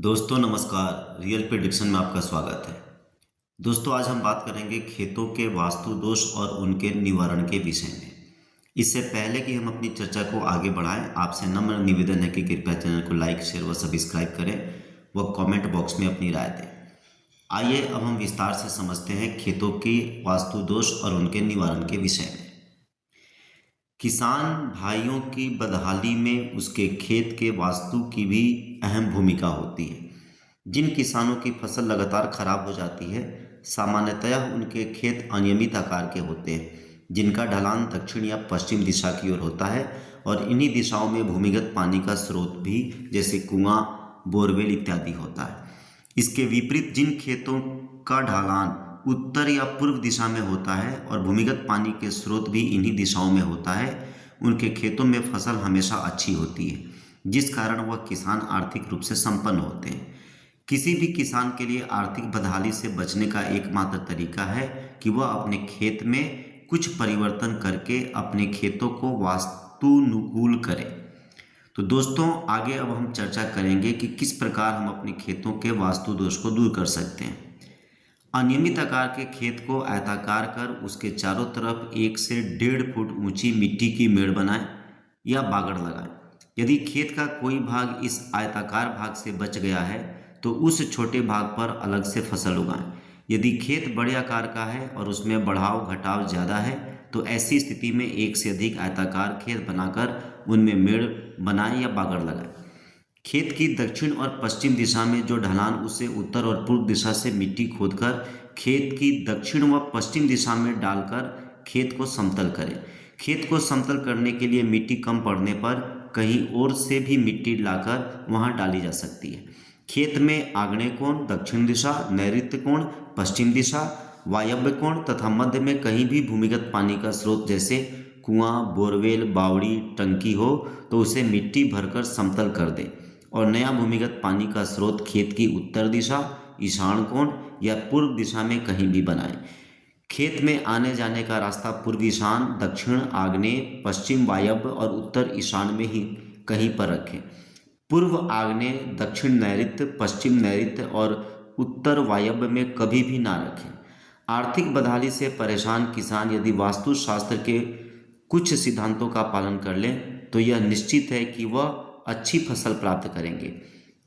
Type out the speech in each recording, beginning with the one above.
दोस्तों नमस्कार, real prediction में आपका स्वागत है। दोस्तों आज हम बात करेंगे खेतों के वास्तु दोष और उनके निवारण के विषय में। इससे पहले कि हम अपनी चर्चा को आगे बढ़ाएं, आपसे नम्र निवेदन है कि कृपया चैनल को लाइक, शेयर व सब्सक्राइब करें व कमेंट बॉक्स में अपनी राय दें। आइए अब हम विस्तार से समझते हैं खेतों की वास्तु दोष और उनके निवारण के विषय में। किसान भाइयों की बदहाली में उसके खेत के वास्तु की भी अहम भूमिका होती है। जिन किसानों की फसल लगातार खराब हो जाती है, सामान्यतः उनके खेत अनियमित आकार के होते हैं, जिनका ढलान दक्षिण या पश्चिम दिशा की ओर होता है और इन्हीं दिशाओं में भूमिगत पानी का स्रोत भी जैसे कुआं, बोरवेल इत्यादि होता है। इसके विपरीत जिन खेतों का ढलान उत्तर या पूर्व दिशा में होता है और भूमिगत पानी के स्रोत भी इन्हीं दिशाओं में होता है, उनके खेतों में फसल हमेशा अच्छी होती है, जिस कारण वह किसान आर्थिक रूप से संपन्न होते हैं। किसी भी किसान के लिए आर्थिक बदहाली से बचने का एकमात्र तरीका है कि वह अपने खेत में कुछ परिवर्तन करके अपने खेतों को वास्तुनुकूल करे। तो दोस्तों आगे अब हम चर्चा करेंगे कि किस प्रकार हम अपने खेतों के वास्तु दोष को दूर कर सकते हैं। अनियमित आकार के खेत को आयताकार कर उसके चारों तरफ 1 से 1.5 फुट ऊंची मिट्टी की मेड़ बनाएं या बागड़ लगाएं। यदि खेत का कोई भाग इस आयताकार भाग से बच गया है तो उस छोटे भाग पर अलग से फसल उगाएं। यदि खेत बड़े आकार का है और उसमें बढ़ाव घटाव ज़्यादा है तो ऐसी स्थिति में 1 से अधिक आयताकार खेत बनाकर उनमें मेड़ बनाएं या बागड़ लगाएं। खेत की दक्षिण और पश्चिम दिशा में जो ढलान उसे उत्तर और पूर्व दिशा से मिट्टी खोदकर खेत की दक्षिण व पश्चिम दिशा में डालकर खेत को समतल करें। खेत को समतल करने के लिए मिट्टी कम पड़ने पर कहीं और से भी मिट्टी लाकर वहां डाली जा सकती है। खेत में आग्नेय कोण दक्षिण दिशा, नैऋत्य कोण पश्चिम दिशा, वायव्य कोण तथा मध्य में कहीं भी भूमिगत पानी का स्रोत जैसे कुआं, बोरवेल, बावड़ी, टंकी हो तो उसे मिट्टी भरकर समतल कर दें और नया भूमिगत पानी का स्रोत खेत की उत्तर दिशा, ईशान कोण या पूर्व दिशा में कहीं भी बनाएं। खेत में आने जाने का रास्ता पूर्व ईशान, दक्षिण आग्नेय, पश्चिम वायव्य और उत्तर ईशान में ही कहीं पर रखें। पूर्व आग्नेय, दक्षिण नैऋत्य, पश्चिम नैऋत्य और उत्तर वायव्य में कभी भी ना रखें। आर्थिक बदहाली से परेशान किसान यदि वास्तुशास्त्र के कुछ सिद्धांतों का पालन कर लें तो यह निश्चित है कि वह अच्छी फसल प्राप्त करेंगे,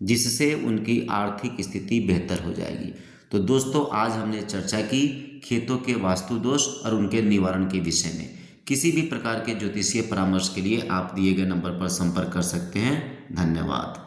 जिससे उनकी आर्थिक स्थिति बेहतर हो जाएगी। तो दोस्तों आज हमने चर्चा की खेतों के वास्तु दोष और उनके निवारण के विषय में। किसी भी प्रकार के ज्योतिषीय परामर्श के लिए आप दिए गए नंबर पर संपर्क कर सकते हैं। धन्यवाद।